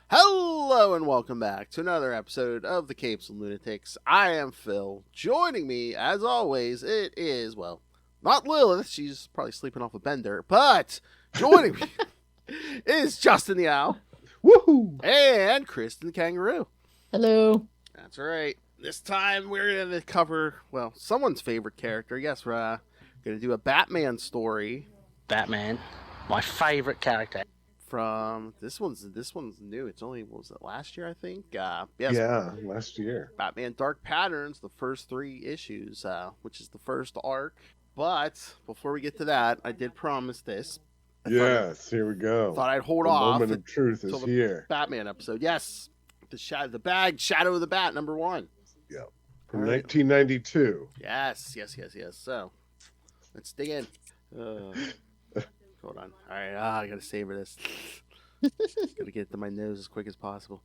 Hello and welcome back to another episode of the Capes and Lunatics. I am Phil. Joining me, as always, it is, well, not Lilith. She's probably sleeping off a bender. But joining me is Justin the Owl. Woohoo! And Kristen the Kangaroo. Hello. That's right. This time we're going to cover, well, someone's favorite character. Yes, we're going to do a Batman story. Batman, my favorite character. From this one's new. It's only, what was it, last year, I think? Yes. Yeah, last year. Batman Dark Patterns, the first 3 issues, which is the first arc. But before we get to that, I did promise this. Yes, here we go. Thought I'd hold the off. The moment of truth is here. Batman episode, yes. Shadow of the Bat, number 1. Yeah, from 1992. Yes. So, let's dig in. Hold on. All right, I gotta savor this. Gotta get it to my nose as quick as possible.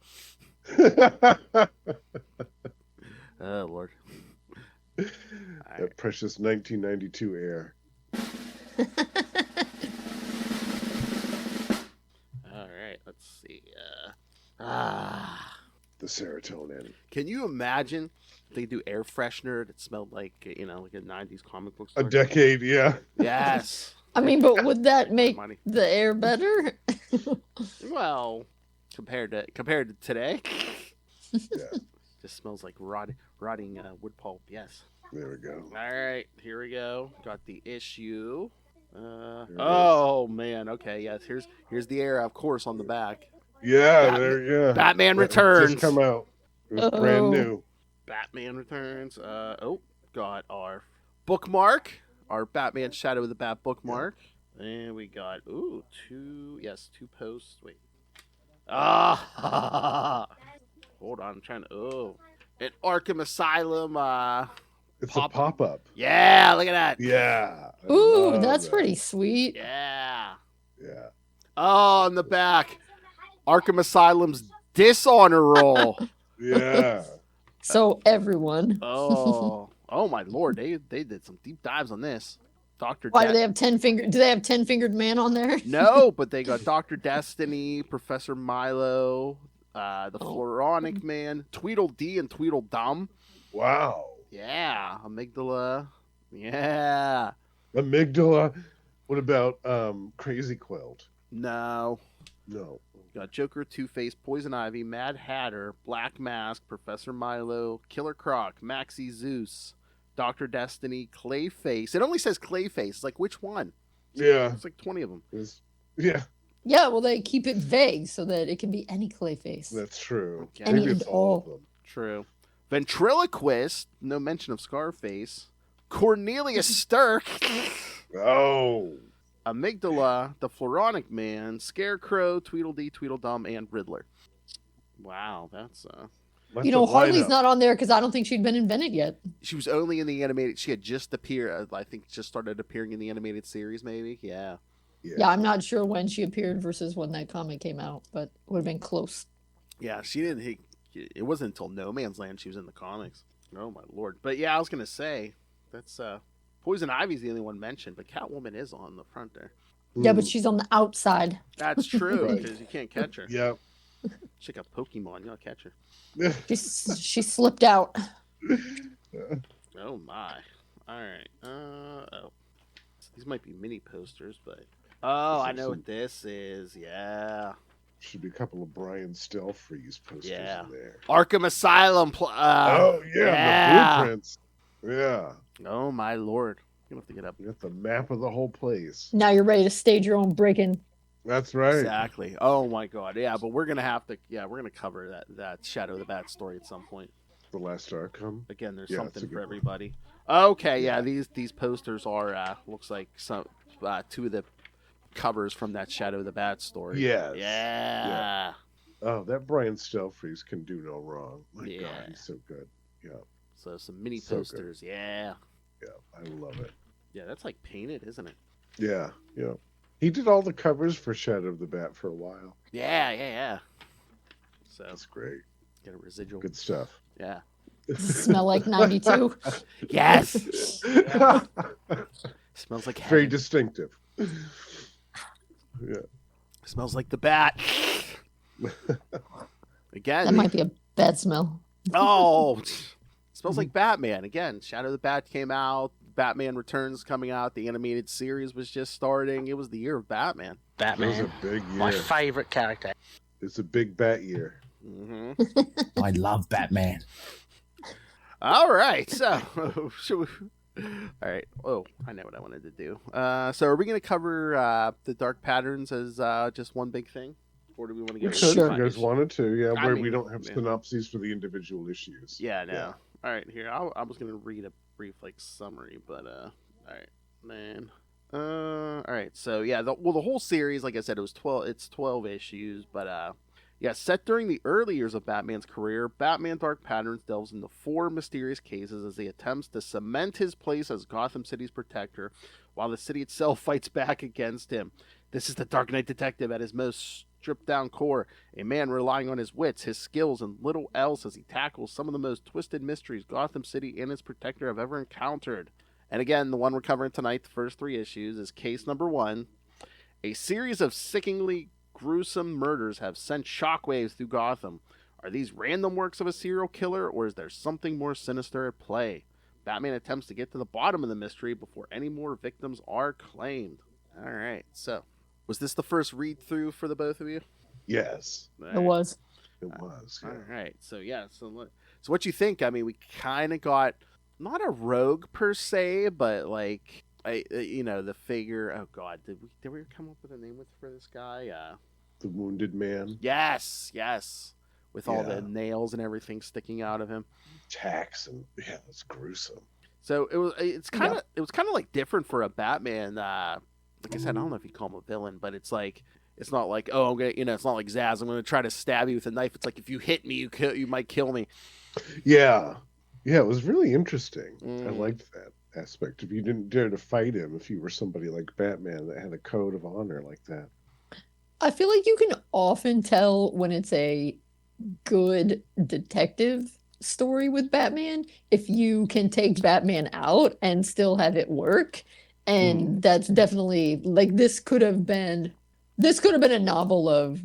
Oh, Lord. That precious 1992 air. All right, let's see. The serotonin. Can you imagine if they do air freshener that smelled like, like a 90s comic book A store? decade, yeah. Yes. I mean, but would that make Money. the air better? Well, compared to today, Yeah, just smells like rotting wood pulp. Yes. there we go. All right, here we go. Got the issue. it Oh man. Okay. Yes. Here's the air, of course, on the back. Yeah, there you go. Batman That Returns. just come out. It was Uh-oh. brand new. Batman Returns. Got our bookmark, our Batman Shadow of the Bat bookmark, and we got two posts. Wait. Hold on, I'm trying to. An Arkham Asylum. It's a pop-up. Yeah, look at that. Yeah. I Ooh, love that's that. pretty sweet. Yeah. Yeah. Oh, on the back, Arkham Asylum's dishonor roll. Yeah. So everyone. Oh my Lord, they did some deep dives on this. Why do they have 10 finger? Do they have 10-fingered man on there? No, but they got Dr. Destiny, Professor Milo, the Floronic Man, Tweedledee and Tweedledum. Wow. Yeah, Amygdala. Yeah. Amygdala. What about Crazy Quilt? No. No. Got Joker, Two-Face, Poison Ivy, Mad Hatter, Black Mask, Professor Milo, Killer Croc, Maxie Zeus, Dr. Destiny, Clayface. It only says Clayface. It's like, which one? Yeah. It's like 20 of them. Yeah, Yeah, well, they keep it vague so that it can be any Clayface. that's true. Okay. Any Maybe and it's all of all. them. True. Ventriloquist, no mention of Scarface. Cornelius Stirk. Oh. Amygdala, the Floronic Man, Scarecrow, Tweedledee, Tweedledum, and Riddler. Wow, that's That's You know, a Harley's lineup. not on there because I don't think she'd been invented yet. she was only in the animated. She had just appeared. I think just started appearing in the animated series. Maybe. Yeah. Yeah, I'm not sure when she appeared versus when that comic came out, but it would have been close. Yeah. She didn't. It wasn't until No Man's Land she was in the comics. Oh my Lord. But yeah, I was gonna say that's Poison Ivy's the only one mentioned, but Catwoman is on the front there. Yeah, but she's on the outside. That's true Right. because you can't catch her. Yep. She's like a Pokemon. You gotta catch her. She slipped out. Oh my. All right. These might be mini posters, but I know what this is. Yeah. Should be a couple of Brian Stelfreeze posters Yeah. in there. Arkham Asylum. Oh yeah, yeah. the blueprints. Yeah, Oh my Lord. You have to get up. you got the map of the whole place. Now you're ready to stage your own break-in. That's right. Exactly. Oh my God. Yeah, but we're gonna have to. Yeah, we're gonna cover that Shadow of the Bat story at some point. The last Arkham. Again, there's Yeah, that's a something good for one. everybody. Okay. Yeah. These posters are looks like some 2 of the covers from that Shadow of the Bat story. Yes. Yeah. Oh, that Brian Stelfreeze can do no wrong. My Yeah. God, he's so good. Yeah, So some mini So good. posters. Yeah. yeah, I love it. Yeah. That's like painted, isn't it? Yeah, yeah. He did all the covers for Shadow of the Bat for a while. Yeah. So That's great. get a residual. Good stuff. Yeah. Smell like 92. Yes. Smells like Very heaven. distinctive. Yeah. Smells like the bat. Again, That might be a bad smell. oh, smells like Batman. Again, Shadow of the Bat came out. Batman Returns coming out. The animated series was just starting. It was the year of Batman. That was Batman, a big year. my favourite character. It's a big bat year. Hmm I love Batman. All right, so should we... All right. Oh, I know what I wanted to do. So are we going to cover the Dark Patterns as just one big thing, or do we want to We get could, Sure. if you guys wanted to, yeah, I where mean, we don't have yeah. synopses for the individual issues. Yeah, no. All right, here. I was gonna read a brief summary, but all right, man. All right. So yeah, the whole series, like I said, it was 12. It's 12 issues, but yeah, set during the early years of Batman's career, Batman Dark Patterns delves into 4 mysterious cases as he attempts to cement his place as Gotham City's protector, while the city itself fights back against him. This is the Dark Knight Detective at his most stripped down core, a man relying on his wits, his skills, and little else as he tackles some of the most twisted mysteries Gotham City and its protector have ever encountered. And again, the one we're covering tonight, the first 3 issues, is case number 1. A series of sickeningly gruesome murders have sent shockwaves through Gotham. Are these random works of a serial killer, or is there something more sinister at play? Batman attempts to get to the bottom of the mystery before any more victims are claimed. All right, so was this the first read-through for the both of you? Yes, All It right. was. it was. All Yeah. right, so yeah, so what you think? I mean, we kind of got not a rogue per se, but like the figure. Oh God, did we come up with a name for this guy? The Wounded Man. Yes, with all Yeah. the nails and everything sticking out of him. Tax and yeah, that's gruesome. So it's kind of like different for a Batman. Like I said, I don't know if you call him a villain, but it's like it's not like, oh, I'm gonna, it's not like Zaz, I'm gonna try to stab you with a knife. It's like if you hit me, you might kill me. Yeah, it was really interesting. I Mm. liked that aspect. If you didn't dare to fight him, if you were somebody like Batman that had a code of honor like that. I feel like you can often tell when it's a good detective story with Batman if you can take Batman out and still have it work. And that's definitely like this could have been a novel of,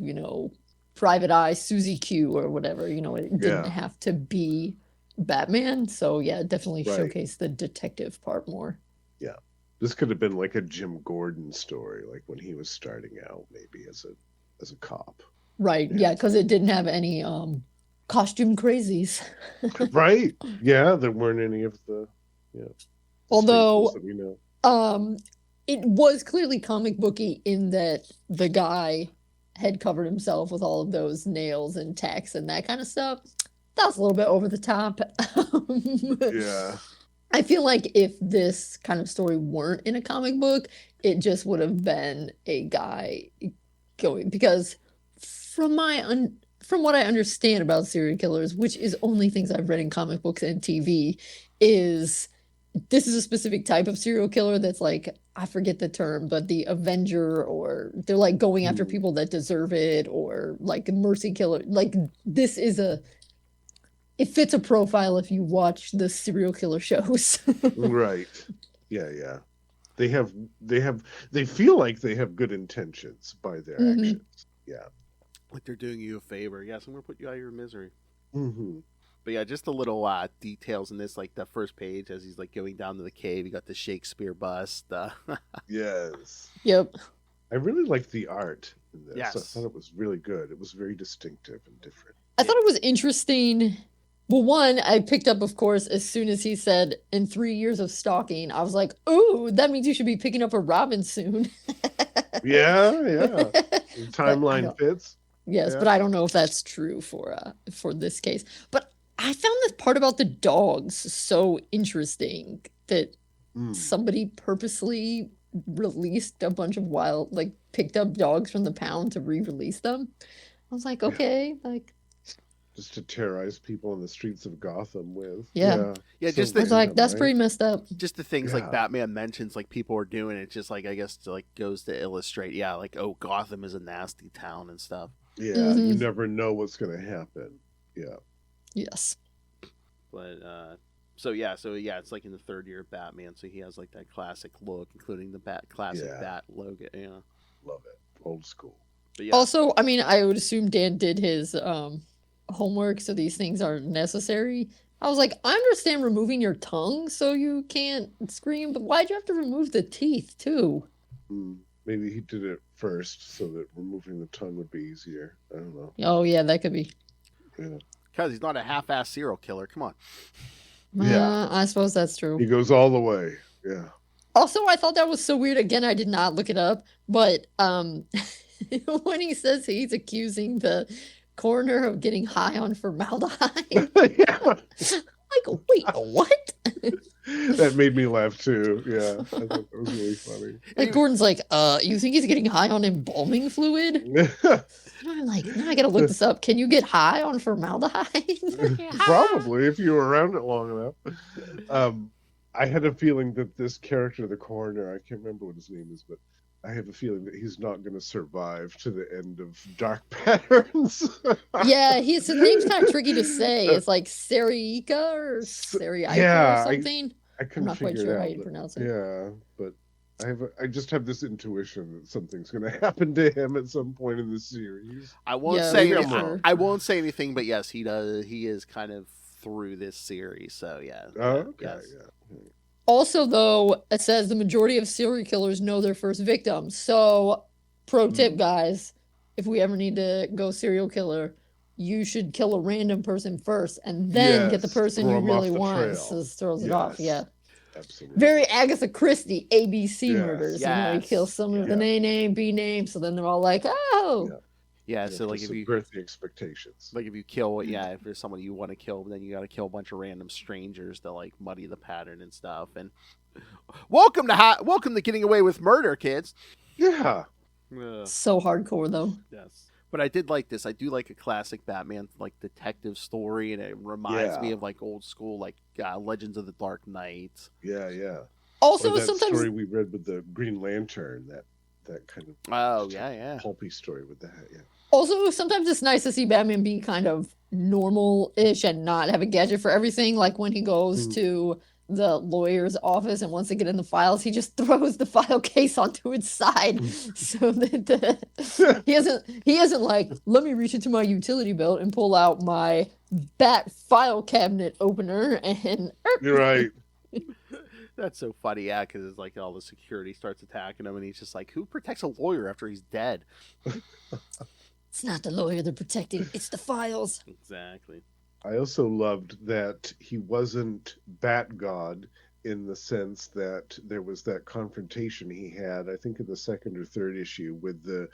Private Eye, Susie Q or whatever, it didn't Yeah. have to be Batman. So yeah, definitely Right. showcase the detective part more. This could have been like a Jim Gordon story, like when he was starting out, maybe as a cop. Right. Yeah. Yeah, because it didn't have any costume crazies. Right? Yeah, there weren't any of the Although staples that we know. It was clearly comic booky in that the guy had covered himself with all of those nails and tacks and that kind of stuff. That was a little bit over the top. Yeah. I feel like if this kind of story weren't in a comic book, it just would have been a guy going, because from what I understand about serial killers, which is only things I've read in comic books and TV, is this is a specific type of serial killer that's like, I forget the term, but the Avenger, or they're like going after people that deserve it, or like a mercy killer. Like this is it fits a profile if you watch the serial killer shows. Right. Yeah. They feel like they have good intentions by their Mhm. actions. Yeah. Like they're doing you a favor. Yes, I'm gonna put you out of your misery. Mm-hmm. But yeah, just the little details in this, like the first page as he's like going down to the cave. You got the Shakespeare bust. Yes. Yep. I really liked the art in this. I Yes. thought it was really good. It was very distinctive and different. I thought it was interesting. Well, one, I picked up, of course, as soon as he said, in 3 years of stalking, I was like, ooh, that means you should be picking up a Robin soon. Yeah. But The I timeline don't- fits. Yes, Yeah. but I don't know if that's true for this case. But I found this part about the dogs so interesting that Mm. somebody purposely released a bunch of picked up dogs from the pound to re-release them. I was like, Yeah. okay, like, Just to terrorize people in the streets of Gotham with. Yeah. Yeah, just I was like, that's right? pretty messed up. just the things Yeah. like Batman mentions, like people are doing it. Just like I guess to, like goes to illustrate, yeah, like oh, Gotham is a nasty town and stuff. Yeah, Mhm. you never know what's going to happen. Yeah. Yes. But so yeah, it's like in the 3rd year of Batman, so he has like that classic look, including the classic Yeah. bat logo. Yeah. Love it. Old school. But yeah. Also, I mean, I would assume Dan did his homework, so these things aren't necessary. I was like, I understand removing your tongue so you can't scream, but why'd you have to remove the teeth too? Maybe he did it first so that removing the tongue would be easier. I don't know. Oh yeah, that could be. Yeah. Because he's not a half-ass serial killer. Come on. Yeah. I suppose that's true. He goes all the way. Yeah. Also, I thought that was so weird. Again, I did not look it up, but when he says he's accusing the coroner of getting high on formaldehyde, Yeah. like, wait, what? That made me laugh too. Yeah, I thought that was really funny. Like Gordon's like, you think he's getting high on embalming fluid? I'm like, now I gotta look this up. Can you get high on formaldehyde? Probably, if you were around it long enough. I had a feeling that this character, the coroner, I can't remember what his name is, but I have a feeling that he's not going to survive to the end of Dark Patterns. Yeah, his name's kind of tricky to say. It's like Serica or Serica or something. I couldn't I'm not quite figure sure it how out, you but- pronounce it. Yeah, but I just have this intuition that something's going to happen to him at some point in the series. I won't Yeah, say maybe anything. I'm wrong. I won't say anything, but yes, he does. He is kind of through this series, so yeah. Okay, Yes. yeah. Also, though, it says the majority of serial killers know their first victim. So, pro tip, guys, if we ever need to go serial killer, you should kill a random person first and then get the Yes, person throw you 'em really off the want. trail. So throws it off. Yeah. Absolutely. Very Agatha Christie, ABC Yes. murders. You know, you Yes. kill someone with an Yeah. A name, B name, so then they're all like, oh. Yeah. Yeah, so to like if you subvert the expectations. if you kill, if there's someone you want to kill, then you got to kill a bunch of random strangers to like muddy the pattern and stuff. And welcome to getting away with murder, kids. Yeah. So hardcore, though. Yes. But I did like this. I do like a classic Batman like detective story, and it reminds me Yeah. of like old school like Legends of the Dark Knight. Yeah, yeah. Also, Or that sometimes. story we read with the Green Lantern, that kind of Oh yeah. pulpy story with that. Yeah. Also, sometimes it's nice to see Batman be kind of normal-ish and not have a gadget for everything. Like when he goes to the lawyer's office and wants to get in the files, he just throws the file case onto its side so that he isn't like, let me reach into my utility belt and pull out my bat file cabinet opener and You're right. That's so funny, yeah, because it's like all the security starts attacking him, and he's just like, who protects a lawyer after he's dead? it's not the lawyer they're protecting, it's the files. Exactly. I also loved that he wasn't Bat God in the sense that there was that confrontation he had, I think in the second or third issue, with the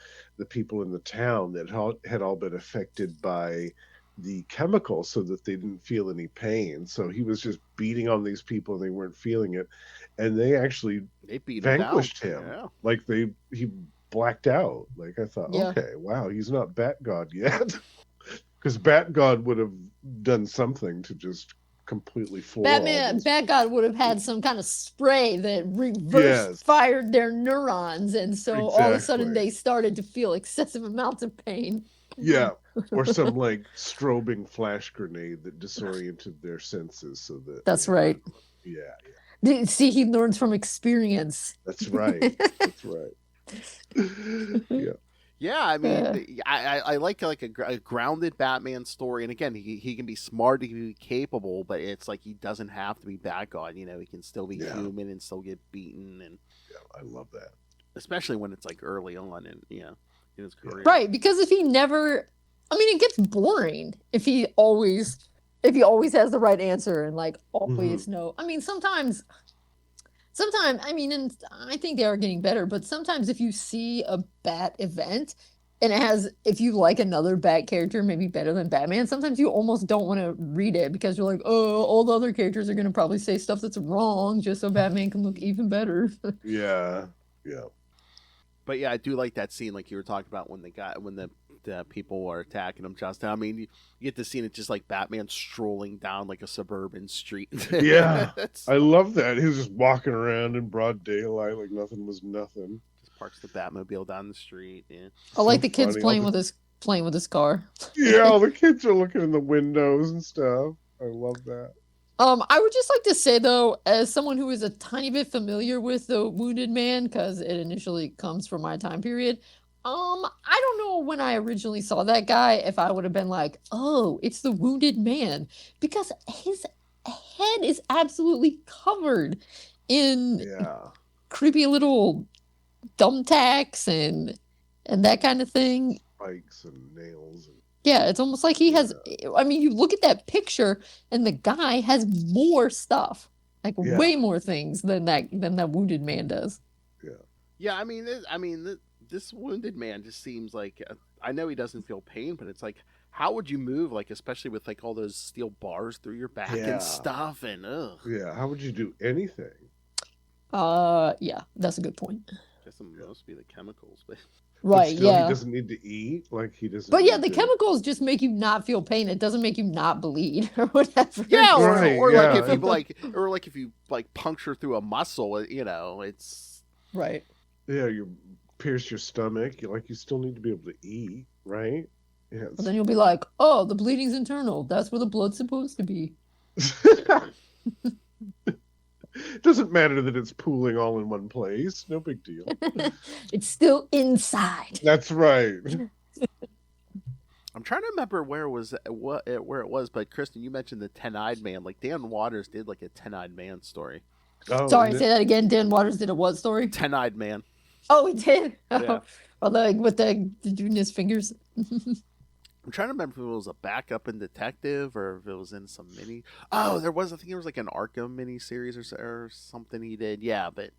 people in the town that had all been affected by the chemical so that they didn't feel any pain. So he was just beating on these people and they weren't feeling it. And they actually They beat vanquished him. him. Yeah. Like he blacked out. Like I thought, Yeah. okay, wow, he's not Bat God yet. Because Bat God would have done something to just completely floor all these- Batgod would have had some kind of spray that reverse fired their neurons, and so all of a sudden Exactly. they started to feel excessive amounts of pain. Yeah, or some like strobing flash grenade that disoriented their senses so that That's right. Yeah, See, he learns from experience. that's right. That's right. Yeah. Yeah, I mean, I like a grounded Batman story, and again, he can be smart, he can be capable, but it's like he doesn't have to be Batgod. You know, he can still be human and still get beaten, and I love that. especially when it's like early on in in his career. Right, because if he never, I mean, it gets boring if he always has the right answer and like always know. I mean, sometimes, I mean, and I think they are getting better, but sometimes if you see a Bat event and if you like another Bat character maybe better than Batman, sometimes you almost don't want to read it because you're like, oh, all the other characters are going to probably say stuff that's wrong just so Batman can look even better. Yeah. But yeah, I do like that scene, like you were talking about when the people were attacking him. Justin, I mean, you get the scene. It's just like Batman strolling down like a suburban street. Yeah. It's- I love that. He was just walking around in broad daylight like nothing was nothing. just parks the Batmobile down the street. Yeah. I like So the kids funny. playing with his car. Yeah, all the kids are looking in the windows and stuff. I love that. I would just like to say though, as someone who is a tiny bit familiar with the Wounded Man, because it initially comes from my time period, I don't know when I originally saw that guy if I would have been like, oh, it's the Wounded Man, because his head is absolutely covered in Yeah. creepy little thumbtacks and that kind of thing. Spikes and nails. And, Yeah, it's almost like he has. I mean, you look at that picture, and the guy has more stuff, like way more things than that Wounded Man does. Yeah, I mean, this Wounded Man just seems like I know he doesn't feel pain, but it's like, how would you move, like, especially with like all those steel bars through your back and stuff, and yeah, how would you do anything? Yeah, that's a good point. I guess it must be the chemicals, but right, still, yeah. he doesn't need to eat, like he doesn't. But yeah, the chemicals just make you not feel pain. It doesn't make you not bleed or whatever. Yeah, right, like if you puncture through a muscle, it's right. Yeah, you pierce your stomach. You still need to be able to eat, right? Yeah. But then you'll be like, oh, the bleeding's internal. That's where the blood's supposed to be. It doesn't matter that it's pooling all in one place. No big deal. It's still inside. That's right. I'm trying to remember where it was, but Kristen, you mentioned the 10-eyed man. Like Dan Waters did like a 10-eyed man story. Oh, sorry, say that again. Dan Waters did a what story? 10-eyed man. Oh, he did. Yeah. Oh, with the doing his fingers. I'm trying to remember if it was a backup in Detective or if it was in some mini. Oh, there was. I think it was like an Arkham mini series or something he did. Yeah, but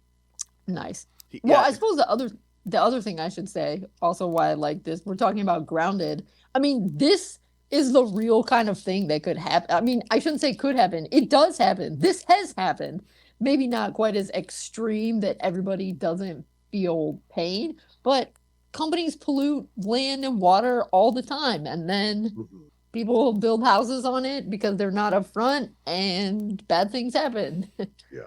nice. Well, I suppose the other thing I should say, also why I like this, we're talking about grounded. I mean, this is the real kind of thing that could happen. I mean, I shouldn't say could happen. It does happen. This has happened. Maybe not quite as extreme that everybody doesn't feel pain, but companies pollute land and water all the time, and then people build houses on it because they're not upfront, and bad things happen. Yeah.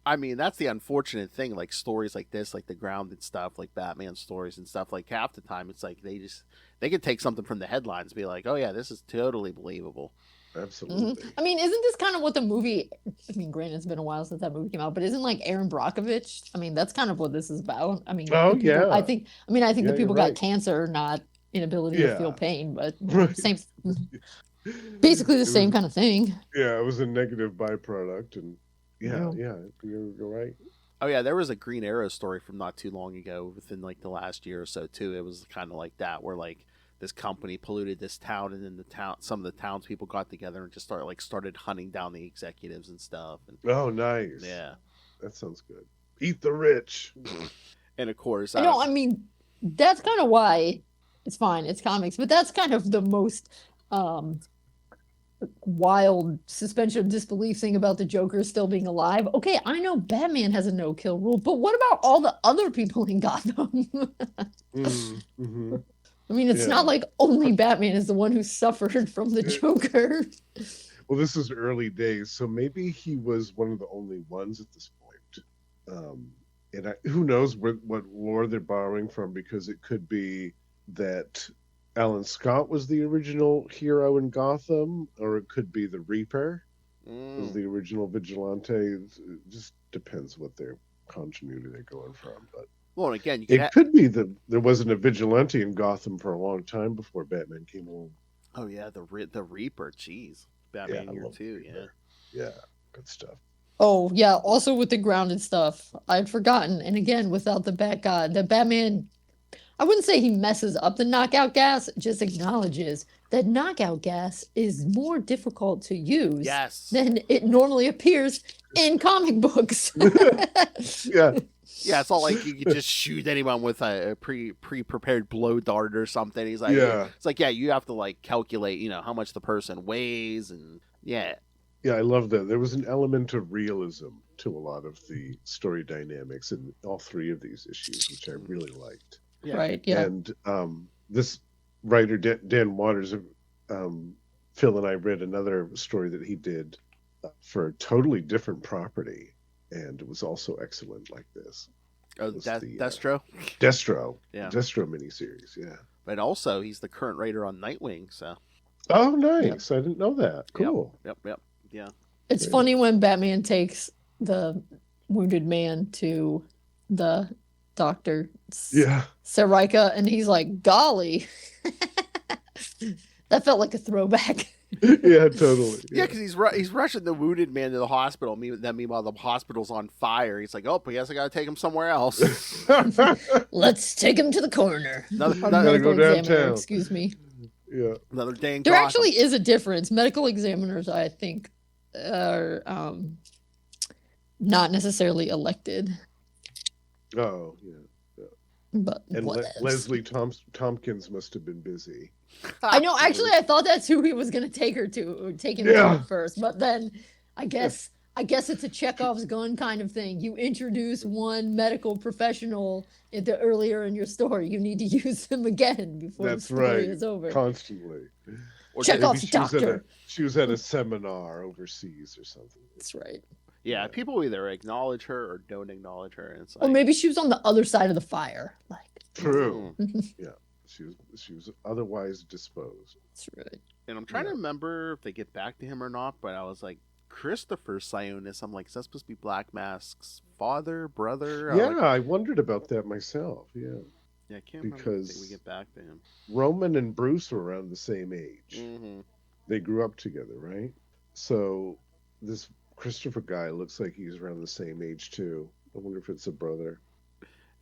I mean, that's the unfortunate thing. Like stories like this, like the grounded stuff, like Batman stories and stuff. Like half the time, it's like they could take something from the headlines, and be like, "Oh yeah, this is totally believable." Absolutely. I mean, isn't this kind of what the movie? I mean, granted, it's been a while since that movie came out, but isn't like Aaron Brockovich? I mean, that's kind of what this is about. I mean, yeah. I think the people got right. cancer, not inability to feel pain, but Right. same. Basically, the same kind of thing. Yeah, it was a negative byproduct, and yeah, you're right. Oh yeah, there was a Green Arrow story from not too long ago, within like the last year or so too. It was kind of like that, where like this company polluted this town, and then some of the townspeople got together and just started hunting down the executives and stuff. And, oh, nice. Yeah, that sounds good. Eat the rich. And of course, I mean, that's kind of why it's fine. It's comics, but that's kind of the most wild suspension of disbelief thing about the Joker still being alive. Okay, I know Batman has a no-kill rule, but what about all the other people in Gotham? I mean, it's not like only Batman is the one who suffered from the Joker. Well, this is early days, so maybe he was one of the only ones at this point. And who knows what lore they're borrowing from, because it could be that Alan Scott was the original hero in Gotham, or it could be the Reaper was the original vigilante. It just depends what their continuity they're going from. But well, again, it could be that there wasn't a vigilante in Gotham for a long time before Batman came along. Oh yeah, the Reaper. Jeez, Batman here too. Yeah, good stuff. Oh yeah, also with the grounded stuff, I'd forgotten. And again, without the Bat God, the Batman, I wouldn't say he messes up the knockout gas, just acknowledges that knockout gas is more difficult to use than it normally appears in comic books. Yeah, it's not like you could just shoot anyone with a pre-prepared blow dart or something. He's like, it's like, you have to like calculate, how much the person weighs, and Yeah, I love that. There was an element of realism to a lot of the story dynamics in all three of these issues, which I really liked. Yeah. Right, yeah. And this writer, Dan Waters, Phil and I read another story that he did for a totally different property, and it was also excellent like this. Oh, Destro? Destro. Yeah. Destro miniseries, yeah. But also, he's the current writer on Nightwing, so. Oh, nice. I didn't know that. Cool. Yep. Yeah. It's funny when Batman takes the Wounded Man to the Dr. Yeah. Sarika, and he's like, golly. That felt like a throwback. Yeah, totally. Yeah, because he's rushing the wounded man to the hospital. Meanwhile, the hospital's on fire. He's like, "Oh, I guess I gotta take him somewhere else." Let's take him to the coroner. Or Gotta medical go examiner, downtown. excuse me. Yeah. Another day in There Gotham. actually is a difference. Medical examiners, I think, are not necessarily elected. Oh, yeah. But And whatevs. Leslie Tompkins must have been busy. I know. Actually, I thought that's who he was going to take him to Yeah. first. But then, I guess it's a Chekhov's gun kind of thing. You introduce one medical professional earlier in your story. You need to use them again before That's the story right. is over. Constantly. Or Chekhov's Maybe doctor. she was at a seminar overseas or something. That's right. Yeah, people either acknowledge her or don't acknowledge her, and it's Or like, maybe she was on the other side of the fire. Like, True. mm. Yeah. She was otherwise disposed. that's right. And I'm trying to remember if they get back to him or not, but I was like, Christopher Sionis. I'm like, is that supposed to be Black Mask's father, brother? Yeah, I wondered about that myself. Yeah. Yeah, I can't remember if we get back to him. Roman and Bruce were around the same age. Mm-hmm. They grew up together, right? So this Christopher guy looks like he's around the same age too. I wonder if it's a brother.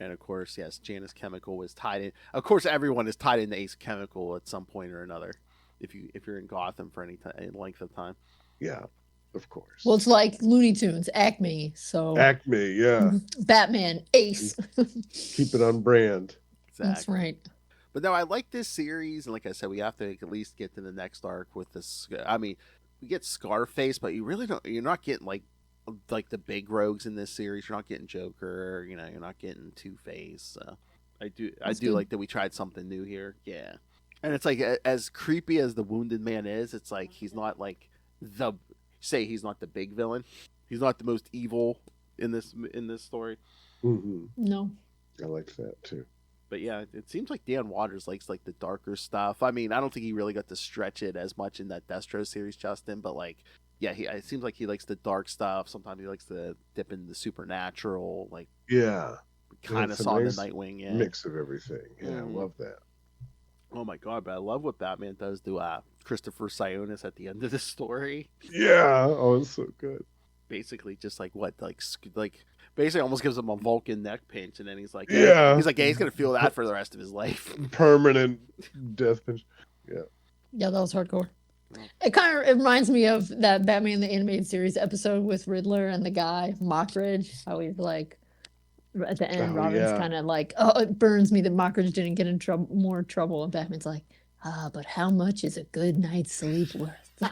And of course, yes, Janus Chemical was tied in. Of course, everyone is tied into Ace Chemical at some point or another. If you're in Gotham for any length of time. Yeah, of course. Well, it's like Looney Tunes, Acme. So Acme, yeah. Batman, Ace. Keep it on brand. Exactly. That's right. But no, I like this series, and like I said, we have to at least get to the next arc with this. I mean, we get Scarface, but you really don't. You're not getting like the big rogues in this series. You're not getting Joker. You're not getting Two-Face. I do good. like that we tried something new here. Yeah, and it's like as creepy as the Wounded Man is, it's like he's not like he's not the big villain. He's not the most evil in this story. Mm-hmm. No. I liked that too. But yeah, it seems like Dan Waters likes like the darker stuff. I mean, I don't think he really got to stretch it as much in that Destro series, Justin. But like, yeah, it seems like he likes the dark stuff. Sometimes he likes to dip into the supernatural. Like, Yeah. kind of it's a saw nice the Nightwing. Yeah. Mix of everything. Yeah, I Mhm. love that. Oh my god! But I love what Batman does to Christopher Sionis at the end of the story. Yeah. Oh, it's so good. Basically, just like basically almost gives him a Vulcan neck pinch, and then he's like, Yeah. he's gonna feel that for the rest of his life. Permanent death pinch. Yeah, that was hardcore. It reminds me of that Batman the Animated Series episode with Riddler and the guy, Mockridge. How he's like, at the end, Oh, Robin's yeah. kind of like, oh, it burns me that Mockridge didn't get in more trouble. And Batman's like, but how much is a good night's sleep worth? Yeah.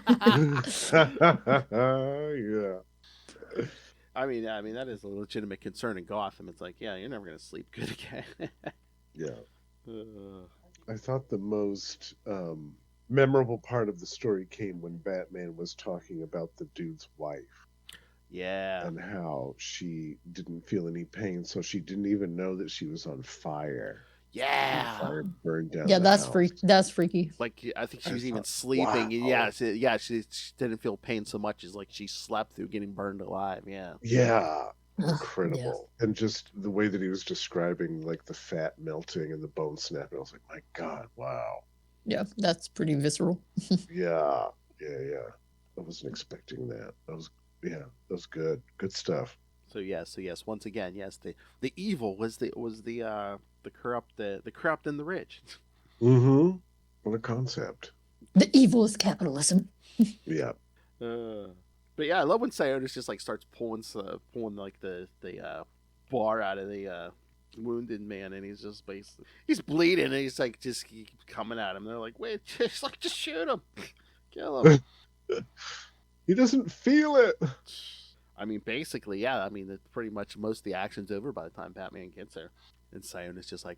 I mean that is a legitimate concern in Gotham. It's like, yeah, you're never gonna sleep good again. Yeah. I thought the most memorable part of the story came when Batman was talking about the dude's wife Yeah. and how she didn't feel any pain, so she didn't even know that she was on fire. Yeah. Fire burned down. Yeah, the that's house. That's freaky. Like, I think she I was even thought, sleeping. wow. Yeah, she didn't feel pain so much as like she slept through getting burned alive. Yeah. Yeah. Ugh, Incredible. And just the way that he was describing like the fat melting and the bone snapping, I was like, my God, wow. Yeah, that's pretty visceral. Yeah. I wasn't expecting that. That was good. Good stuff. So yes, once again, yes, the evil was the corrupt and the rich. Mm-hmm. What a concept. The evil is capitalism. Yeah. But yeah, I love when Sionis just like starts pulling like the bar out of the wounded man, and he's just basically he's bleeding, and he's like just keeps coming at him. They're like, wait, just shoot him, kill him. He doesn't feel it. I mean, basically, yeah. I mean, it's pretty much most of the action's over by the time Batman gets there, and Sionis just like,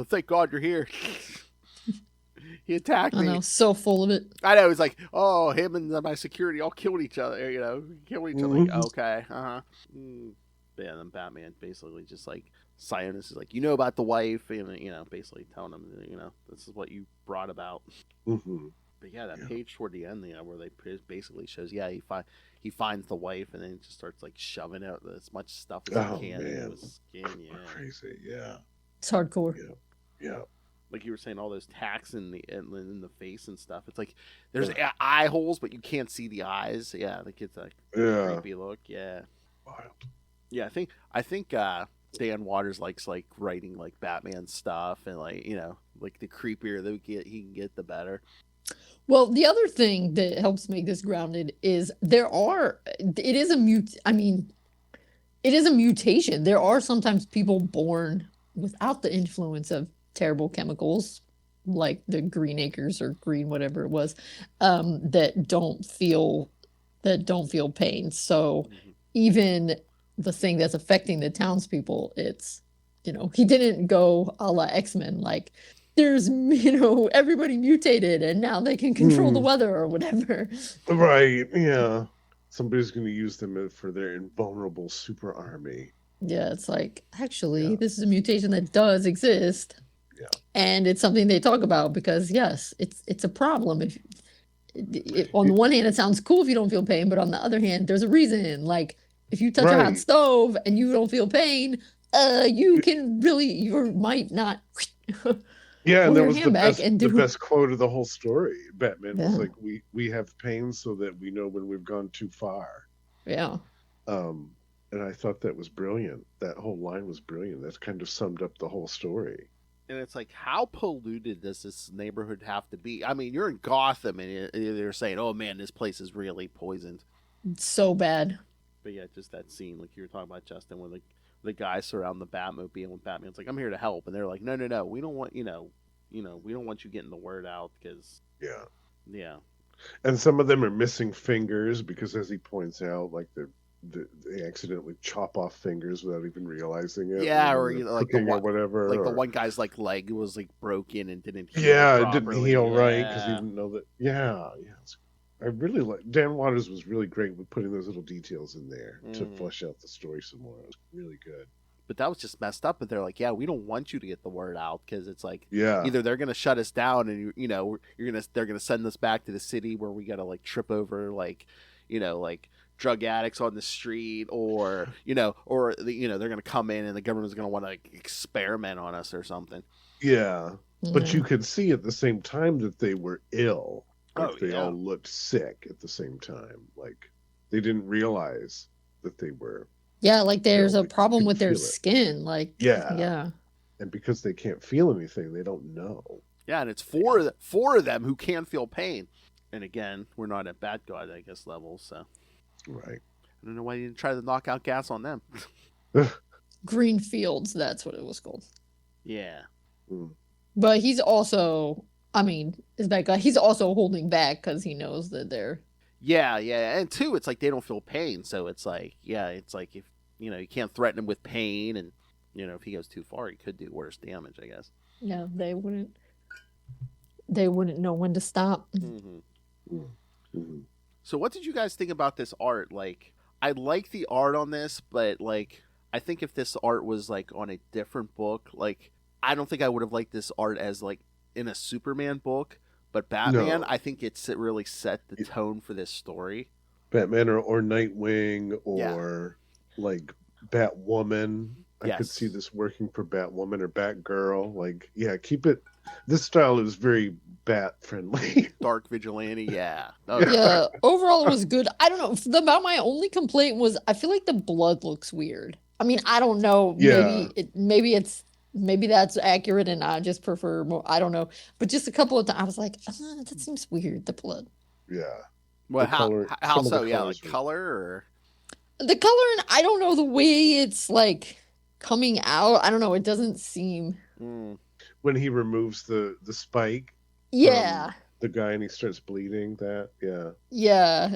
thank God you're here. He attacked I me. know, so full of it. I know. It's like, oh, him and my security all killed each other. Killed each other. Like, okay, But yeah, then Batman basically just like Sionis is like, about the wife, and basically telling him, this is what you brought about. Mm-hmm. But yeah, that page toward the end, where they basically shows, he finds the wife and then he just starts like shoving out as much stuff as he can into his skin. Yeah, crazy. Yeah, It's hardcore. Yeah. Like you were saying, all those tacks in the face and stuff. It's like there's eye holes, but you can't see the eyes. Yeah, like it's a creepy look. Yeah, wild. Yeah, I think Dan Waters likes like writing like Batman stuff, and like like the creepier he can get, the better. Well, the other thing that helps make this grounded is it is a mutation. There are sometimes people born without the influence of terrible chemicals, like the Green Acres or Green whatever it was, that don't feel pain. So even the thing that's affecting the townspeople, it's he didn't go a la X-Men, like there's everybody mutated and now they can control the weather or whatever. Right. Yeah. Somebody's going to use them for their invulnerable super army. Yeah, it's like, actually, this is a mutation that does exist. Yeah. And it's something they talk about because, yes, it's a problem. On the one hand, it sounds cool if you don't feel pain, but on the other hand, there's a reason. Like, if you touch a hot stove and you don't feel pain, you might not. Yeah, and that was the best quote of the whole story. Batman was like, we have pain so that we know when we've gone too far. Yeah. And I thought that was brilliant. That whole line was brilliant. That kind of summed up the whole story. And it's like, how polluted does this neighborhood have to be? I mean, you're in Gotham, and they're saying, oh, man, this place is really poisoned. It's so bad. But yeah, just that scene, like you were talking about, Justin, where the guys surround the Batmobile, and Batman's like, I'm here to help. And they're like, no, we don't want, we don't want you getting the word out, because... Yeah. Yeah. And some of them are missing fingers, because as he points out, like, they accidentally chop off fingers without even realizing it. Yeah, or like the one, or whatever. Like the one guy's like leg was like broken and didn't heal. Yeah, it didn't heal right because he didn't know that. Yeah. I really like Dan Waters was really great with putting those little details in there to flesh out the story some more. It was really good. But that was just messed up. But they're like, yeah, we don't want you to get the word out because it's like, either they're gonna shut us down and they're gonna send us back to the city where we gotta like trip over like drug addicts on the street, or they're gonna come in and the government's gonna want to like experiment on us or something. Yeah, but you could see at the same time that they were ill. Like they all looked sick at the same time. Like they didn't realize that they were. Yeah, like there's a problem with their skin. Like yeah. And because they can't feel anything, they don't know. Yeah, and it's four of them who can feel pain. And again, we're not at Bat God, I guess, level, so. Right. I don't know why you didn't try the knockout gas on them. Green Fields, that's what it was called. Yeah. But he's also, is that guy? He's also holding back because he knows that they're. Yeah, and two, it's like they don't feel pain, so it's like, it's like if you can't threaten him with pain, and if he goes too far, he could do worse damage, I guess. Yeah, they wouldn't know when to stop. So what did you guys think about this art? Like, I like the art on this, but like, I think if this art was like on a different book, like, I don't think I would have liked this art as like in a Superman book. But Batman, I think it really set the tone for this story. Batman or Nightwing or like Batwoman. I could see this working for Batwoman or Batgirl. Like, keep it. This style is very Bat friendly. Dark vigilante, yeah. Yeah, overall it was good. I don't know. About my only complaint was I feel like the blood looks weird. I don't know. Yeah. Maybe that's accurate and I just prefer more. I don't know. But just a couple of times I was like, that seems weird, the blood. Yeah. Well, how so? Yeah, like color or? The color, and I don't know, the way it's like coming out. I don't know. It doesn't seem. When he removes the spike. Yeah. The guy and he starts bleeding. Yeah. Yeah.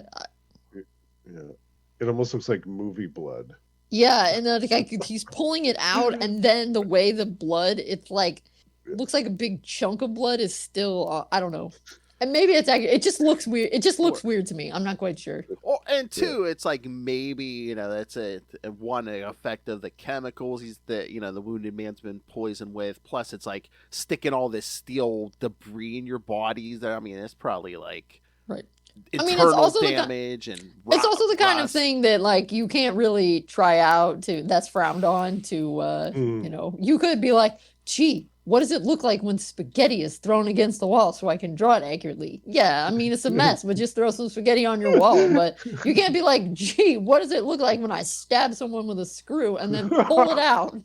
It almost looks like movie blood. Yeah, and then he's pulling it out, and then the way the blood, it's like, looks like a big chunk of blood is still, I don't know. And maybe it's accurate. It just looks weird. It just looks Or- weird to me. I'm not quite sure. Oh, and two, it's like maybe that's a one effect of the chemicals the wounded man's been poisoned with. Plus, it's like sticking all this steel debris in your bodies. I mean, it's probably like Right. internal it's also damage and it's also the kind of rust. thing that like you can't really try out to. That's frowned on to. You could be like, gee, what does it look like when spaghetti is thrown against the wall so I can draw it accurately? Yeah, I mean, it's a mess, but just throw some spaghetti on your wall. But you can't be like, gee, what does it look like when I stab someone with a screw and then pull it out?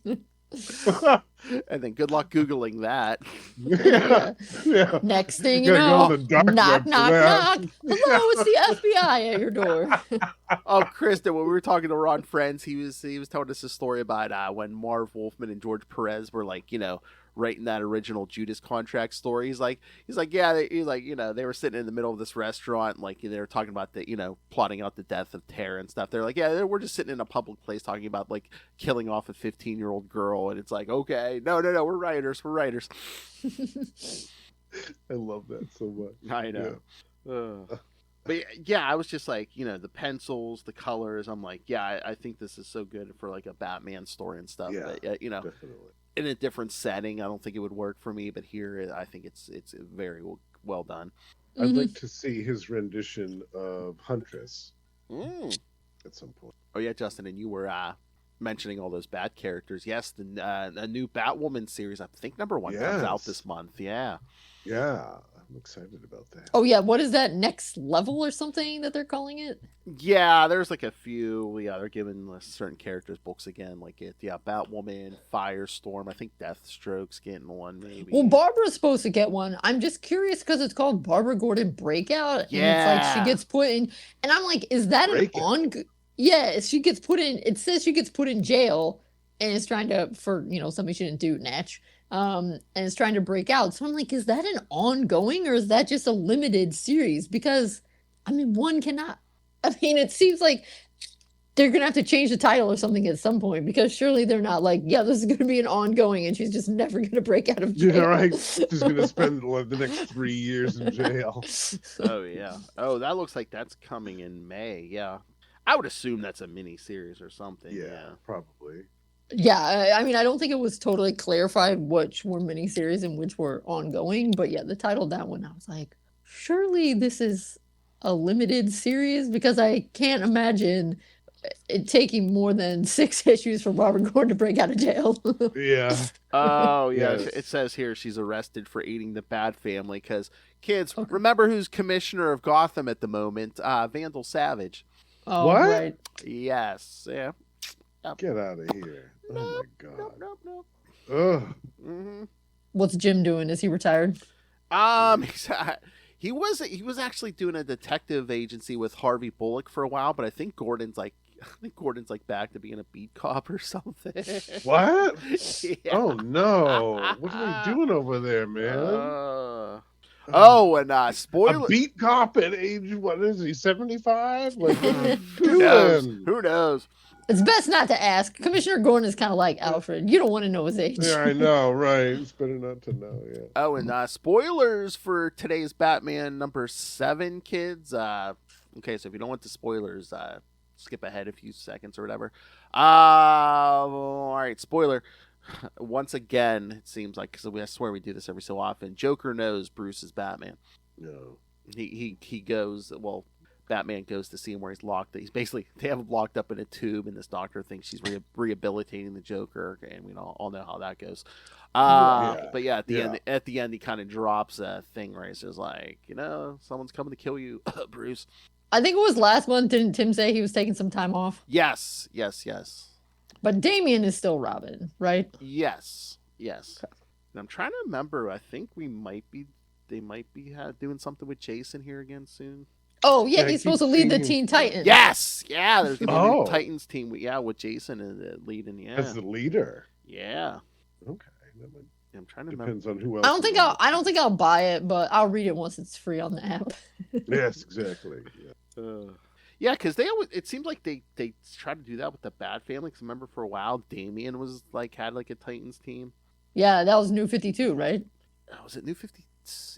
And then good luck Googling that. Yeah. Next thing You you gotta go know, on the dark web knock, for knock, that. knock. Hello, it's the FBI at your door. Oh, Kristen, when we were talking to Ron Friends, he was telling us a story about when Marv Wolfman and George Perez were like, writing that original Judas Contract story. He's like, yeah, they were sitting in the middle of this restaurant, like they were talking about plotting out the death of Tara and stuff. They're like, yeah, we're just sitting in a public place talking about like killing off a 15-year-old girl, and it's like, okay, no, we're writers. I love that so much. I know. Yeah. But yeah, I was just like, the pencils, the colors. I'm like, yeah, I think this is so good for like a Batman story and stuff. Yeah, but, definitely. in a different setting, I don't think it would work for me. But here, I think it's very well done. I'd Mhm. like to see his rendition of Huntress at some point. Oh yeah, Justin, and you were mentioning all those Bat characters. Yes, a new Batwoman series. I think number 1 comes out Yes. this month. Yeah. Yeah, I'm excited about that. Oh yeah, what is that, Next Level or something that they're calling it? Yeah, there's like a few. Yeah, they're giving certain characters books again, like Batwoman, Firestorm. I think Deathstroke's getting one, maybe. Well, Barbara's supposed to get one. I'm just curious because it's called Barbara Gordon Breakout. And it's like she Yeah. gets put in, and I'm like, is that an Breakout. on? Yeah, she gets put in. It says she gets put in jail, and is trying to for something she didn't do, Natch. And is trying to break out. So I'm like, is that an ongoing or is that just a limited series? Because I mean, one cannot. I mean, it seems like they're gonna have to change the title or something at some point because surely they're not like, yeah, this is gonna be an ongoing, and she's just never gonna break out of jail. Yeah, right. She's gonna spend like, the next 3 years in jail. Oh yeah. Oh, that looks like that's coming in May. Yeah. I would assume that's a mini series or something. Yeah, probably. Yeah, I mean, I don't think it was totally clarified which were miniseries and which were ongoing, but yeah, the title of that one, I was like, surely this is a limited series because I can't imagine it taking more than 6 issues for Barbara Gordon to break out of jail. Yeah. Oh yeah. Yes. It says here she's arrested for aiding the Bat Family because kids, Okay. remember who's commissioner of Gotham at the moment? Vandal Savage. Oh, What? right. Yes. Yeah. Get out of here. Oh my god. Nope. Ugh. Mm-hmm. What's Jim doing? Is he retired? He was actually doing a detective agency with Harvey Bullock for a while, but I think Gordon's like back to being a beat cop or something. What? Yeah. Oh no. What are they doing over there, man? And spoiler. A beat cop at age, what is he, 75? Like, what are you Who knows? doing? Who knows? It's best not to ask. Commissioner Gordon is kind of like Alfred. You don't want to know his age. Yeah, I know, right? It's better not to know, yeah. Oh, and spoilers for today's Batman number 7, kids. Okay, so if you don't want the spoilers, skip ahead a few seconds or whatever. All right, spoiler. Once again, it seems like, because I swear we do this every so often, Joker knows Bruce is Batman. No. He goes, well, Batman goes to see him where he's locked. They have him locked up in a tube, and this doctor thinks she's rehabilitating the Joker, and we all know how that goes. Yeah. But yeah, at the end, he kind of drops a thing where he says like, someone's coming to kill you, Bruce. I think it was last month. Didn't Tim say he was taking some time off? Yes. But Damian is still Robin, right? Yes. And I'm trying to remember. I think they might be doing something with Jason here again soon. Oh, yeah, Yeah, I he's keep supposed to lead the seeing- Teen Titans. Yes, yeah. There's gonna be a new Oh. Titans team. With Jason leading. Yeah, As the leader. yeah. Okay. That might- I'm trying to remember. depends on who else. I don't think I'll buy it, but I'll read it once it's free on the app. Yes, exactly. Yeah. Yeah, because it seems like they try to do that with the Bat Family. Because remember, for a while, Damian had a Titans team. Yeah, that was New 52, right? Was it New 50?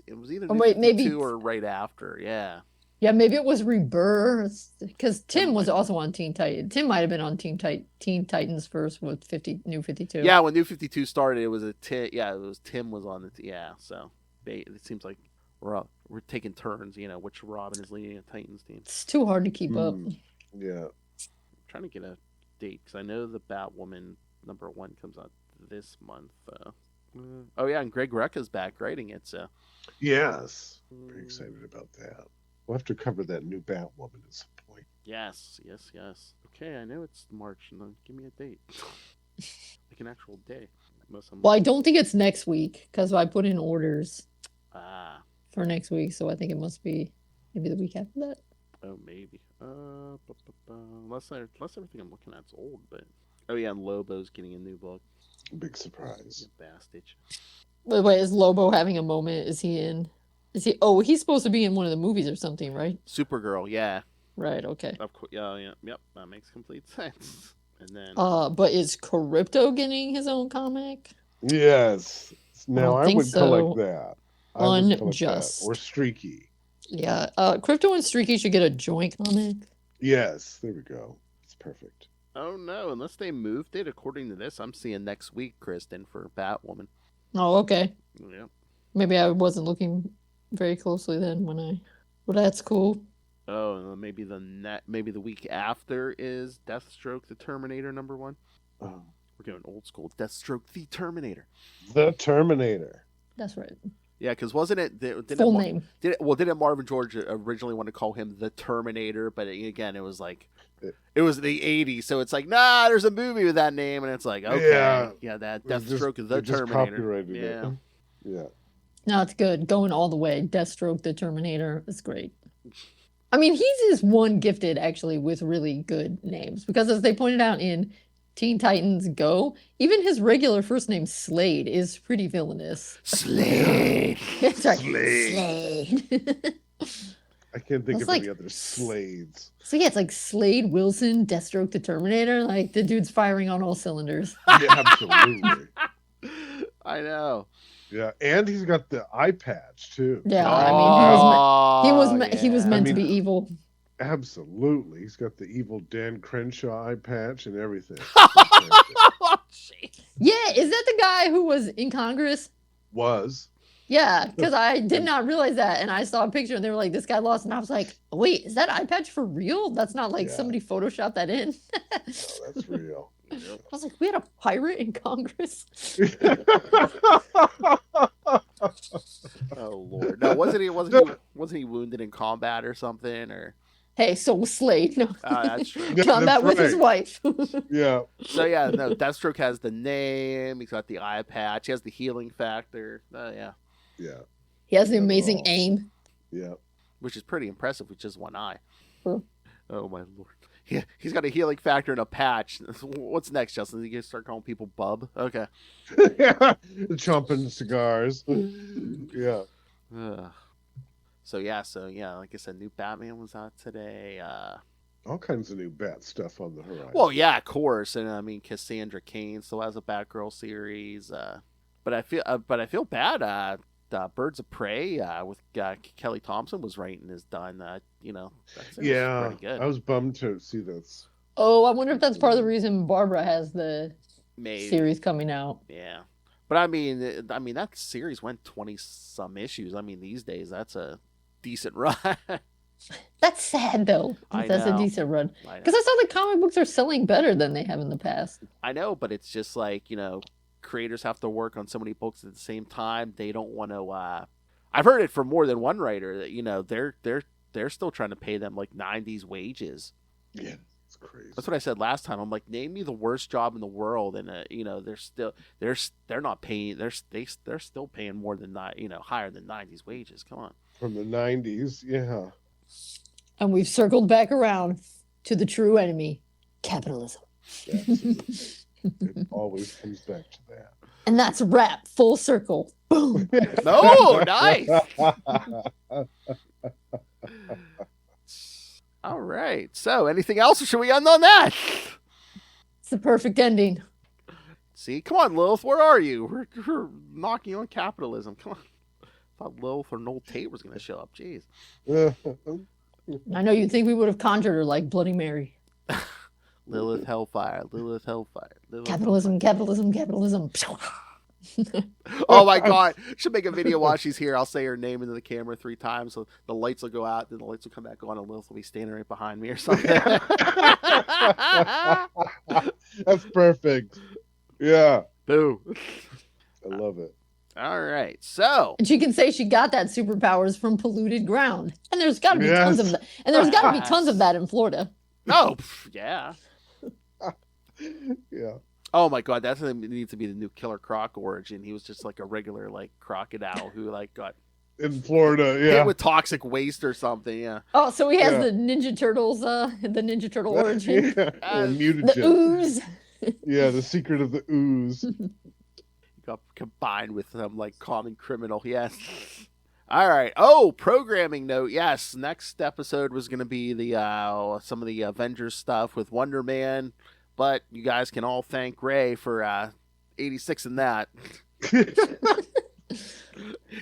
It was either Oh, New wait, 52 maybe- or right after. Yeah. Yeah, maybe it was Rebirth because Tim was might- also on Teen Titan. Tim might have been on Teen Titans first with New 52. Yeah, when New 52 started, it was Tim was on it. Yeah, so it seems like we're taking turns. Which Robin is leading a Titans team. It's too hard to keep up. Yeah. I'm trying to get a date because I know the Batwoman #1 comes out this month. Oh yeah, and Greg Rucka's back writing it. So Yes. Very excited about that. We'll have to cover that new Batwoman at some point. yes. Okay, I know it's March. And give me a date, like an actual day. Well, I don't think it's next week because I put in orders for next week, so I think it must be maybe the week after that. Oh, maybe. Unless everything I'm looking at is old, but oh yeah, and Lobo's getting a new book. Big surprise. Bastard. Wait, is Lobo having a moment? Is he in? Is he? Oh, he's supposed to be in one of the movies or something, right? Supergirl, yeah. Right. Okay. Of course, yep. That makes complete sense. And then, But is Crypto getting his own comic? Yes. Now don't I think would so. collect that. I would collect that. Unjust. Or Streaky. Yeah. Crypto and Streaky should get a joint comic. Yes. There we go. It's perfect. oh no, unless they moved it, according to this, I'm seeing next week, Kristen, for Batwoman. Oh, okay. Yep. Maybe I wasn't looking very closely then when I. Well, that's cool. Oh, and then maybe the week after is Deathstroke the Terminator #1. Oh. We're going old school. Deathstroke the Terminator. The Terminator. That's right. Yeah, because wasn't it Full name. Didn't Marvin George originally want to call him the Terminator? But again, it was like it was the '80s, so it's like there's a movie with that name, and it's like okay, that Deathstroke the They just Terminator. copyrighted Yeah. it. Yeah. No, it's good. Going all the way. Deathstroke the Terminator is great. I mean, he's just one gifted actually with really good names because as they pointed out in Teen Titans Go, even his regular first name Slade is pretty villainous. Slade. Sorry, Slade. Slade. I can't think It's of like- any other Slades. So yeah, it's like Slade Wilson, Deathstroke the Terminator. Like the dude's firing on all cylinders. Yeah, absolutely. I know. Yeah, and he's got the eye patch too. Yeah, I mean, he was yeah. meant I to mean- be evil. Absolutely. He's got the evil Dan Crenshaw eye patch and everything. Oh, jeez. Yeah, is that the guy who was in Congress? Was. Yeah, because I did not realize that, and I saw a picture, and they were like, "This guy lost," and I was like, "Wait, is that eye patch for real? That's not like Yeah. somebody photoshopped that in." Oh, that's real. I was like, "We had a pirate in Congress." Oh Lord. No, wasn't he wounded in combat or something? Or Hey, so was Slade. No, that's true. Yeah, combat that's with his right. wife. Yeah. So yeah, no, Deathstroke has the name, he's got the eye patch, he has the healing factor. Yeah. Yeah. He has the Yeah, they're amazing all- aim. Yeah. Which is pretty impressive with just one eye. Huh. Oh my Lord. Yeah, he's got a healing factor and a patch. What's next, Justin? You gonna start calling people Bub? Okay. Chomping cigars. Yeah. Ugh. So yeah, like I said, new Batman was out today. All kinds of new Bat stuff on the horizon. Well, yeah, of course, and I mean Cassandra Cain still has a Batgirl series. But I feel bad. Birds of Prey with Kelly Thompson was writing is done. That seems yeah. pretty good. I was bummed to see this. Oh, I wonder if that's part of the reason Barbara has the Maybe. series coming out. Yeah, but I mean that series went 20-some issues. I mean these days that's a decent run. That's sad though. I That's know. a decent run. I know. Because I saw the comic books are selling better than they have in the past. I know, but it's just like creators have to work on so many books at the same time. They don't want to. I've heard it from more than one writer that they're still trying to pay them like 90s wages. Yeah. It's crazy. That's what I said last time. I'm like, name me the worst job in the world, and they're not paying. They're still paying more than higher than 90s wages. Come on. From the 90s. Yeah. And we've circled back around to the true enemy, capitalism. Absolutely. It always comes back to that. And that's rap, full circle. Boom. No, nice. All right. So, anything else, or should we end on that? It's the perfect ending. See, come on, Lilith, where are you? We're knocking on capitalism. Come on. Thought Lilith or Noel Tate was going to show up. Jeez. I know you'd think we would have conjured her like Bloody Mary. Lilith Hellfire. Lilith Hellfire. Lilith Capitalism, capitalism, capitalism. Oh my god. Should make a video while she's here. I'll say her name into the camera 3 times so the lights will go out, then the lights will come back on and Lilith will be standing right behind me or something. That's perfect. Yeah. Boo. I love it. All right. So And she can say she got that superpowers from polluted ground. And there's gotta be tons of that. And there's gotta be tons of that in Florida. oh yeah. Yeah. Oh my god, that's what needs to be the new Killer Croc origin. He was just like a regular like crocodile who like got In Florida, hit yeah. with toxic waste or something. Yeah. Oh, so he has Yeah. the Ninja Turtles, the Ninja Turtle origin. Yeah. Or The mutagen. ooze. Yeah, the secret of the ooze. Got combined with some like common criminal. Yes. All right. Oh, programming note. Yes, next episode was going to be the some of the Avengers stuff with Wonder Man, but you guys can all thank Ray for 86 in that.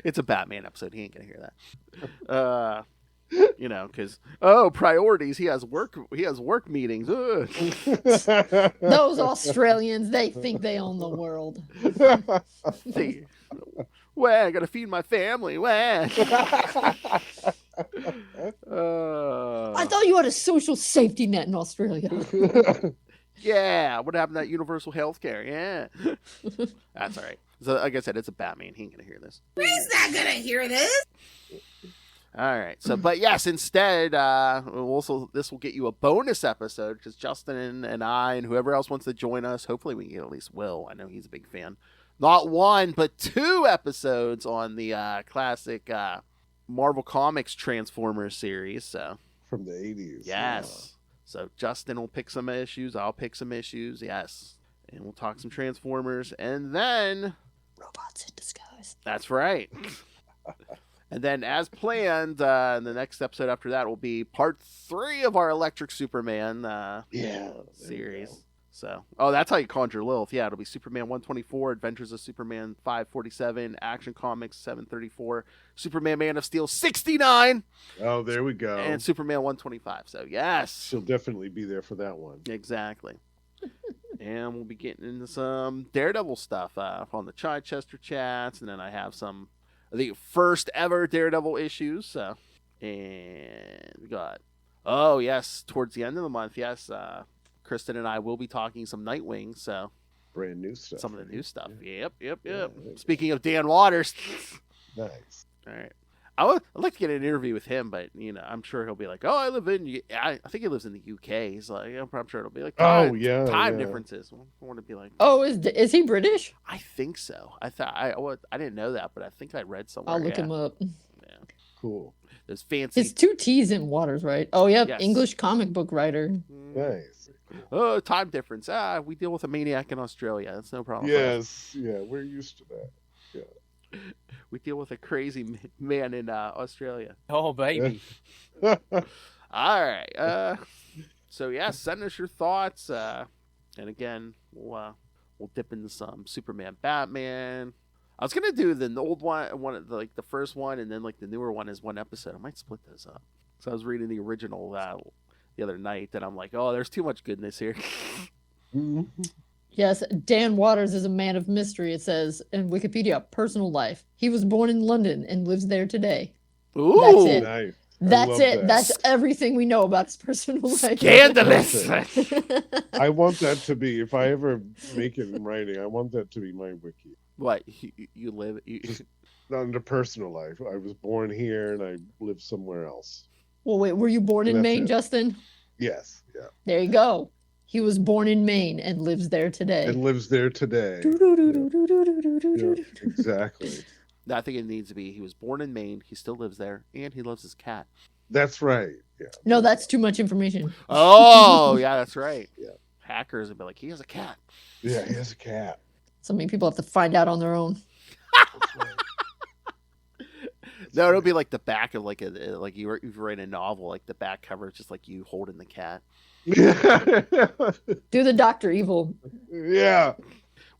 It's a Batman episode. He ain't gonna hear that. You know, because priorities. He has work meetings. Ugh. Those Australians, they think they own the world. See, well, I gotta feed my family. Well. I thought you had a social safety net in Australia. Yeah, what happened to that universal health care? Yeah. That's all right. So, like I said, it's a Batman. He ain't going to hear this. He's not gonna hear this. All right. So, but yes, instead, this will get you a bonus episode because Justin and I and whoever else wants to join us, hopefully we can get at least Will. I know he's a big fan. Not 1, but 2 episodes on the classic Marvel Comics Transformers series. So From the 80s. yes. So Justin will pick some issues. I'll pick some issues. Yes. And we'll talk some Transformers. And then... Robots in disguise. That's right. And then as planned, the next episode after that will be part 3 of our Electric Superman series. So, that's how you conjure Lilith. Yeah, it'll be Superman 124, Adventures of Superman 547, Action Comics 734, Superman Man of Steel 69, Oh, there we go. and Superman 125. So, yes. She'll definitely be there for that one. Exactly. And we'll be getting into some Daredevil stuff on the Chichester chats, and then I have some of the first ever Daredevil issues. So, and we got, towards the end of the month, Kristen and I will be talking some Nightwing, so Brand new stuff. some of the new stuff. Yeah. Yep. Yeah. Speaking of Dan Waters, Nice. all right. I'd like to get an interview with him, but I'm sure he'll be like, "Oh, I live in." I think he lives in the UK. He's like, I'm sure it'll be like, time differences. I want to be like, Oh, is he British? I think so. I thought I didn't know that, but I think I read somewhere. I'll look him up. Yeah, Cool. those fancy. It's 2 T's in Waters, right? Oh, yep. Yes. English comic book writer. Nice. Oh, time difference. We deal with a maniac in Australia. That's no problem. for us. Yes. Yeah, we're used to that. We deal with a crazy man in Australia. Oh, baby. All right. So send us your thoughts. And again, we'll dip into some Superman, Batman. I was gonna do the old one, like the first one, and then like the newer one as one episode. I might split those up. So I was reading the original the other night, and I'm like, oh, there's too much goodness here. Yes, Dan Waters is a man of mystery, it says in Wikipedia. Personal life. He was born in London and lives there today. Ooh, That's it. Nice. That's love it. that. That's everything we know about his personal life. scandalous. I want that to be, if I ever make it in writing, I want that to be my wiki. What you live? Not into personal life. I was born here and I live somewhere else. Well, wait, were you born in That's Maine, it. Justin? Yes. Yeah. There you go. He was born in Maine and lives there today. And lives there today. Yeah, exactly. I think it needs to be. He was born in Maine. He still lives there, and he loves his cat. That's right. Yeah. No, that's too much information. Oh, yeah, that's right. Yeah. Hackers would be like, he has a cat. Yeah, he has a cat. So many people have to find out on their own. No, it'll be like the back of like you write a novel, like the back cover is just like you holding the cat. Do the Dr. Evil. Yeah.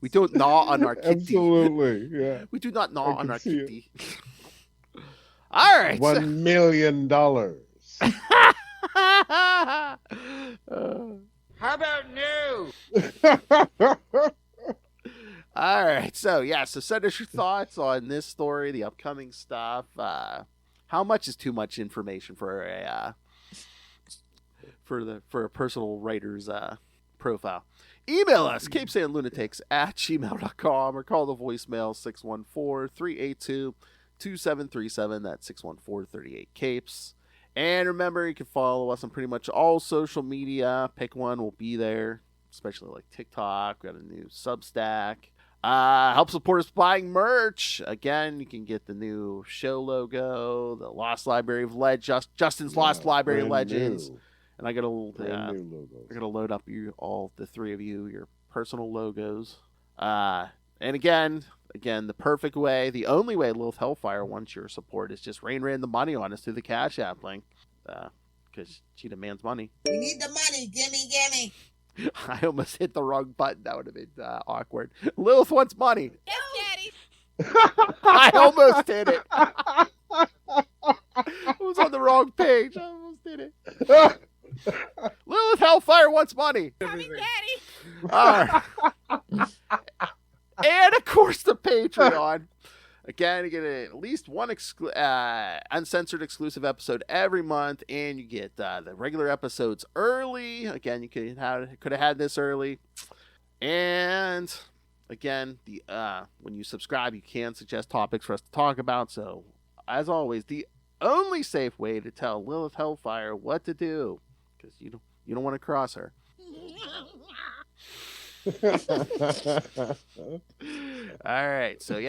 We don't gnaw on our kitty. Absolutely. Yeah. We do not gnaw I on can our see it. kitty. All right. $1 million. How about no? All right. So send us your thoughts on this story, the upcoming stuff. How much is too much information for a personal writer's profile? Email us, CapesandLunatics@gmail.com, or call the voicemail 614-382-2737. That's 614-38-CAPES. And remember, you can follow us on pretty much all social media. Pick one, we'll be there, especially like TikTok. We got a new Substack. Help support us buying merch. Again, you can get the new show logo, the Lost Library of Justin's Lost Library of Legends. New. And I got a little, Brand new logos. I'm gonna load up the three of you, your personal logos. And again, the perfect way, the only way Lilith Hellfire wants your support is just rain the money on us through the Cash App link, because she demands money. We need the money. Gimme. I almost hit the wrong button. That would have been awkward. Lilith wants money. Yes, Daddy. I almost hit it. I was on the wrong page. I almost did it. Lilith Hellfire wants money. Mommy, Daddy. All right. And of course the Patreon. Again, you get at least one uncensored exclusive episode every month, and you get the regular episodes early. Again, you could have had this early. And again, when you subscribe, you can suggest topics for us to talk about. So, as always, the only safe way to tell Lilith Hellfire what to do, because you don't want to cross her. All right, so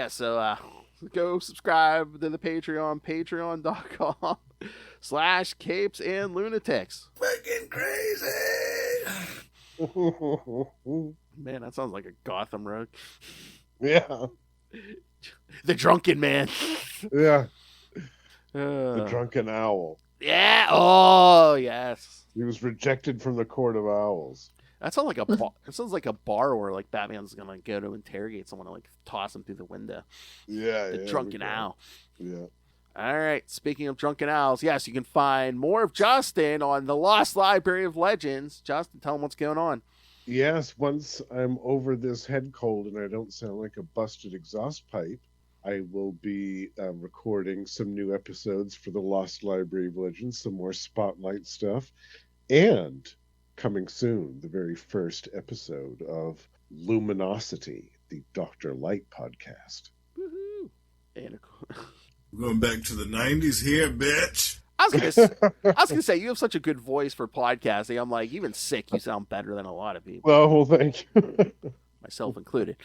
go subscribe to the Patreon, patreon.com/CapesandLunatics. Fucking crazy. Man, that sounds like a Gotham rug. Yeah. The Drunken Man. Yeah. The drunken owl. Yeah. Oh, yes. He was rejected from the court of owls. That sounds like a bar. It sounds like a bar where like Batman's gonna go to interrogate someone and like toss him through the window. Yeah. The drunken owl. Yeah. All right. Speaking of drunken owls, yes, you can find more of Justin on the Lost Library of Legends. Justin, tell him what's going on. Yes, once I'm over this head cold and I don't sound like a busted exhaust pipe, I will be recording some new episodes for the Lost Library of Legends, some more spotlight stuff, and coming soon, the very first episode of Luminosity, the Dr. Light podcast. Woohoo! And We're going back to the 90s here, bitch. I was gonna say you have such a good voice for podcasting. I'm like, even sick, you sound better than a lot of people, Well, thank you. myself included.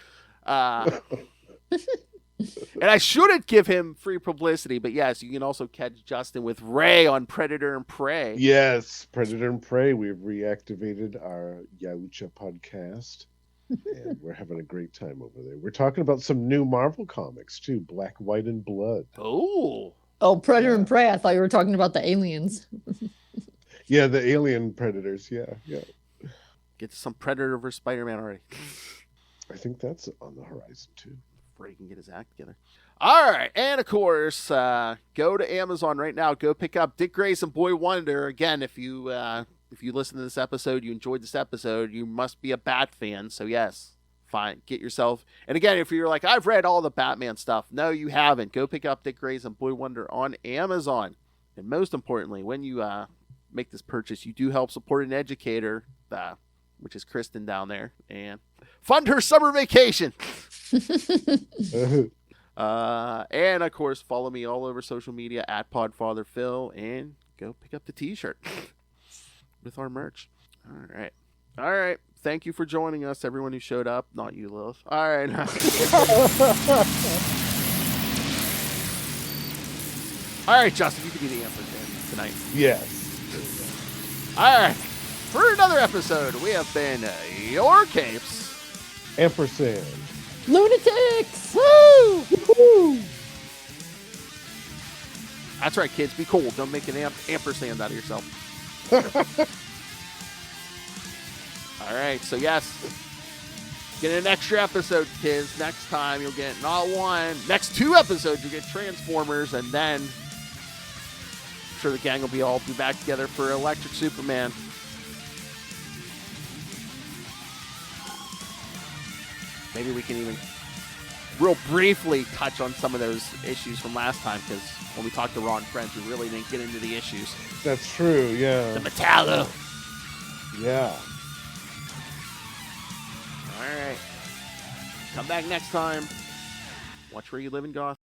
And I shouldn't give him free publicity, but yes, you can also catch Justin with Ray on Predator and Prey. Yes, Predator and Prey. We've reactivated our Yaucha podcast, and we're having a great time over there. We're talking about some new Marvel comics, too. Black, White, and Blood. Oh, Predator and Prey. I thought you were talking about the aliens. Yeah, the alien predators. Yeah. Get some Predator versus Spider-Man already. I think that's on the horizon, too. Ray can get his act together. All right, and of course, go to Amazon right now. Go pick up Dick Grayson Boy Wonder. Again, if you listen to this episode, you enjoyed this episode, you must be a Bat fan. So yes, fine, get yourself. And again, if you're like, I've read all the Batman stuff, no, you haven't. Go pick up Dick Grayson Boy Wonder on Amazon. And most importantly, when you make this purchase, you do help support an educator, which is Kristen down there, and fund her summer vacation. And of course, follow me all over social media at PodfatherPhil, and go pick up the t-shirt with our merch. All right. Thank you for joining us, everyone who showed up. Not you, Lilith. All right. All right, Justin, you can be the answer tonight. Yes. All right. For another episode, we have been your Capes. Ampersand. Lunatics! Woo! Woo! That's right, kids. Be cool. Don't make an ampersand out of yourself. All right. So, yes. Get an extra episode, kids. Next time, you'll get not one. Next 2 episodes, you'll get Transformers. And then sure the gang will be back together for Electric Superman. Maybe we can even real briefly touch on some of those issues from last time, because when we talked to Raw and Friends, we really didn't get into the issues. That's true, yeah. The Metallo. Yeah. All right. Come back next time. Watch where you live in Gotham.